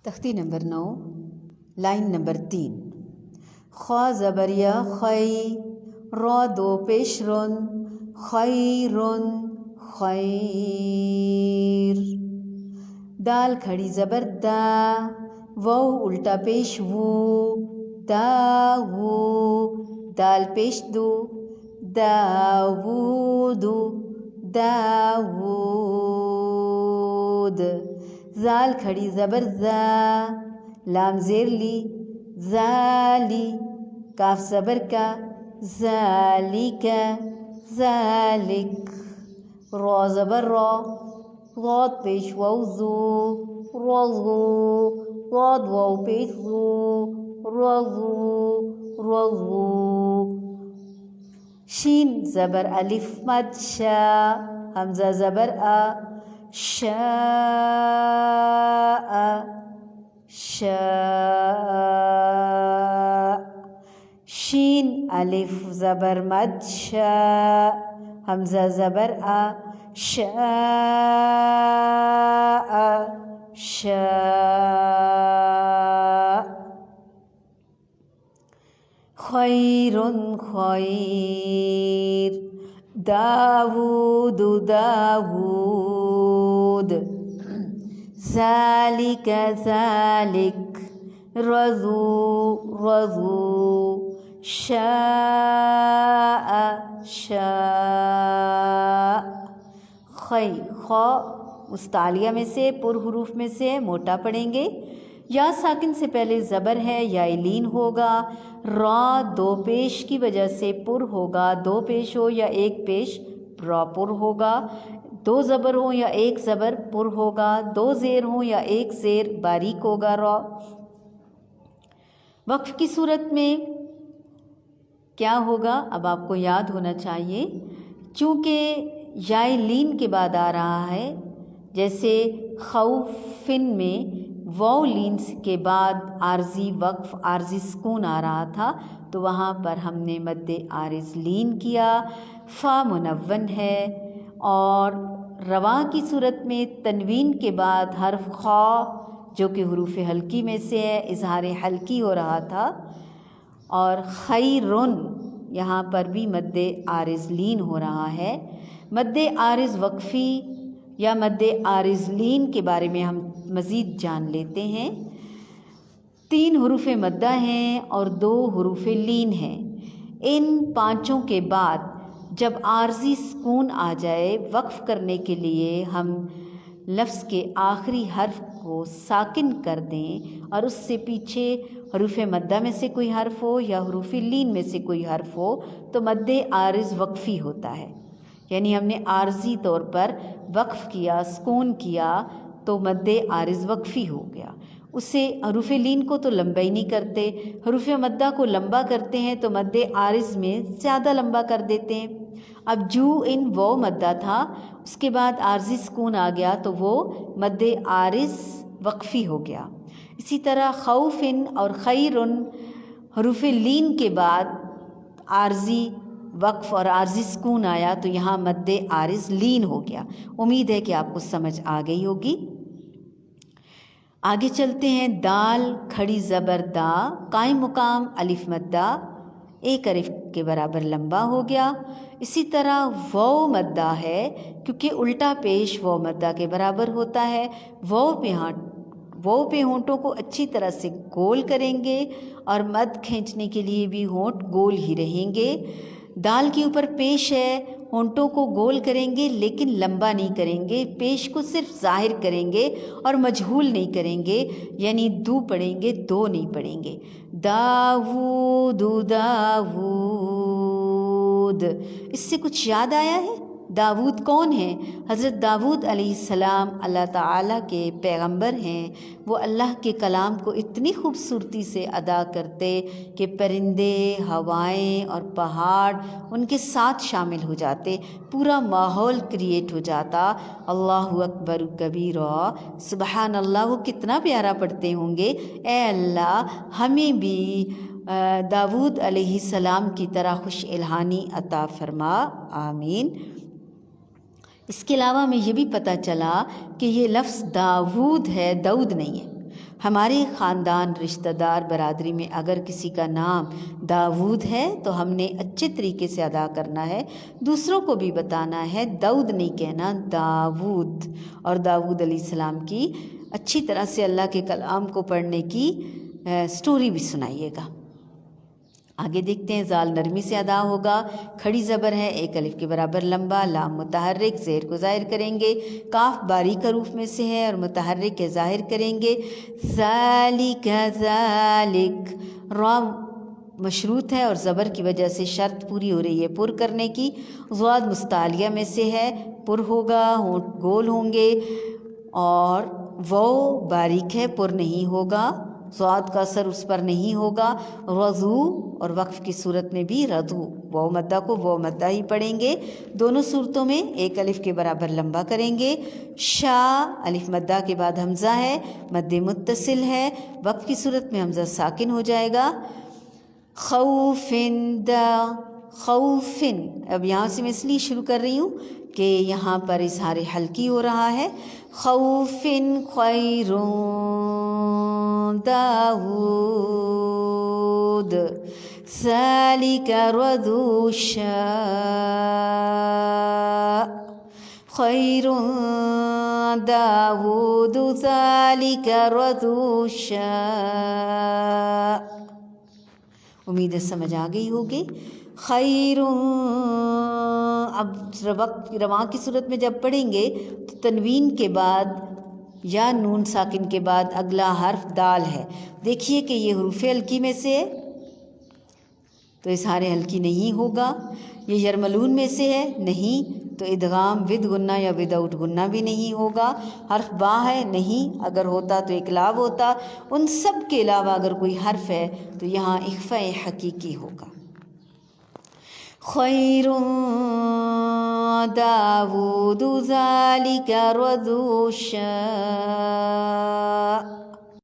تختی number 9 line number 3 خا زبر یا خی را دو پیش رن خیرن خیر دال کھڑی زبر دا واو الٹا پیش وو دا وو دال پیش دو داوود داوود زال کھڑی زبر زا لام زیر لی زالی کاف زبر کا ذالک ذالک را زبر را غاد پیش ووزو رضو غاد واو پیش زو رضو رضو شین زبر الف مد شا حمزہ زبر آ شاء شاء شین الف زبر مد شا حمزہ زبر آ شاء شاء خیر خیر داوود داوود ذالک ذالک رضو رضو شاء شاء خی خا مستعلیہ میں سے پر حروف میں سے موٹا پڑھیں گے یا ساکن سے پہلے زبر ہے یا لین ہوگا را دو پیش کی وجہ سے پر ہوگا دو پیش ہو یا ایک پیش را پر ہوگا دو زبر ہوں یا ایک زبر پر ہوگا دو زیر ہوں یا ایک زیر باریک ہوگا را وقف کی صورت میں کیا ہوگا اب آپ کو یاد ہونا چاہیے چونکہ یا لین کے بعد آ رہا ہے جیسے خوفن میں واو لین کے بعد عارضی وقف عارضی سکون آ رہا تھا تو وہاں پر ہم نے مد عارض لین کیا فا منون ہے اور رواں کی صورت میں تنوین کے بعد حرف خا جو کہ حروف حلقی میں سے ہے اظہار حلقی ہو رہا تھا اور خیرن یہاں پر بھی مد عارض لین ہو رہا ہے مد عارض وقفی یا مد عارض لین کے بارے میں ہم مزید جان لیتے ہیں 3 حروف مدہ ہیں اور 2 حروف لین ہیں ان پانچوں کے بعد جب عارضی سکون آ جائے وقف کرنے کے لیے ہم لفظ کے آخری حرف کو ساکن کر دیں اور اس سے پیچھے حروف مدہ میں سے کوئی حرف ہو یا حروف لین میں سے کوئی حرف ہو تو مد عارض وقفی ہوتا ہے یعنی ہم نے عارضی طور پر وقف کیا سکون کیا تو مد عارض وقفی ہو گیا اسے حروف لین کو تو لمبا ہی نہیں کرتے حروف مدہ کو لمبا کرتے ہیں تو مد عارض میں زیادہ لمبا کر دیتے ہیں اب جو ان وہ مدہ تھا اس کے بعد عارضی سکون آ گیا تو وہ مد عارض وقفی ہو گیا اسی طرح خوفن اور خیرن حروف لین کے بعد عارضی وقف اور عارضی سکون آیا تو یہاں مد عارض لین ہو گیا امید ہے کہ آپ کو سمجھ آ گئی ہوگی آگے چلتے ہیں دال کھڑی زبر دا قائم مقام الف مدہ ایک الف کے برابر لمبا ہو گیا اسی طرح واو مدہ ہے کیونکہ الٹا پیش واو مدہ کے برابر ہوتا ہے واو پہ ہونٹوں کو اچھی طرح سے گول کریں گے اور مد کھینچنے کے لیے بھی ہونٹ گول ہی رہیں گے دال کے اوپر پیش ہے ہونٹوں کو گول کریں گے لیکن لمبا نہیں کریں گے پیش کو صرف ظاہر کریں گے اور مجہول نہیں کریں گے یعنی دو پڑھیں گے دو نہیں پڑھیں گے داوود داوود اس سے کچھ یاد آیا ہے داود کون ہیں حضرت داود علیہ السلام اللہ تعالیٰ کے پیغمبر ہیں وہ اللہ کے کلام کو اتنی خوبصورتی سے ادا کرتے کہ پرندے ہوائیں اور پہاڑ ان کے ساتھ شامل ہو جاتے پورا ماحول کریٹ ہو جاتا اللہ اکبر کبیرہ سبحان اللہ وہ کتنا پیارا پڑھتے ہوں گے اے اللہ ہمیں بھی داود علیہ السلام کی طرح خوش الہانی عطا فرما آمین اس کے علاوہ ہمیں یہ بھی پتہ چلا کہ یہ لفظ داود ہے داؤد نہیں ہے ہمارے خاندان، رشتہ دار، برادری میں اگر کسی کا نام داود ہے تو ہم نے اچھے طریقے سے ادا کرنا ہے، دوسروں کو بھی بتانا ہے، داؤد نہیں کہنا، داود، اور داود علیہ السلام کی اچھی طرح سے اللہ کے کلام کو پڑھنے کی سٹوری بھی سنائیے گا۔ آگے دیکھتے ہیں، زال نرمی سے ادا ہوگا، کھڑی زبر ہے، ایک الف کے برابر لمبا، لام متحرک، زیر کو ظاہر کریں گے، کاف باریک حروف میں سے ہے اور متحرک کے ظاہر کریں گے، ذالک ذالک، را مشروط ہے اور زبر کی وجہ سے شرط پوری ہو رہی ہے پر کرنے کی، ضاد مستعلیہ میں سے ہے، پر ہوگا، ہونٹ گول ہوں گے، اور وہ باریک ہے، پر نہیں ہوگا، ضاد کا اثر اس پر نہیں ہوگا، رضو، اور وقف کی صورت میں بھی رضو، واو مدہ کو واو مدہ ہی پڑھیں گے، دونوں صورتوں میں ایک الف کے برابر لمبا کریں گے، شا الف مدہ کے بعد حمزہ ہے، مد متصل ہے، وقف کی صورت میں حمزہ ساکن ہو جائے گا، خوفن دا، خوفن، اب یہاں سے میں اس لیے شروع کر رہی ہوں کہ یہاں پر اظہار حلقی ہو رہا ہے، خوفن خیرٌ داود ذالک رضو شاء خیر داود ذالک رضو شاء۔ امید ہے سمجھ آ گئی ہوگی۔ خیر، اب رواں کی صورت میں جب پڑھیں گے تو تنوین کے بعد یا نون ساکن کے بعد اگلا حرف دال ہے، دیکھیے کہ یہ حروف حلقی میں سے ہے تو اظہار حلقی نہیں ہوگا، یہ یرملون میں سے ہے نہیں تو ادغام ود غنہ یا وداؤٹ غنہ بھی نہیں ہوگا، حرف با ہے نہیں، اگر ہوتا تو اقلاب ہوتا، ان سب کے علاوہ اگر کوئی حرف ہے تو یہاں اخفاء حقیقی ہوگا۔ خیر داود ذالک رضو شاء،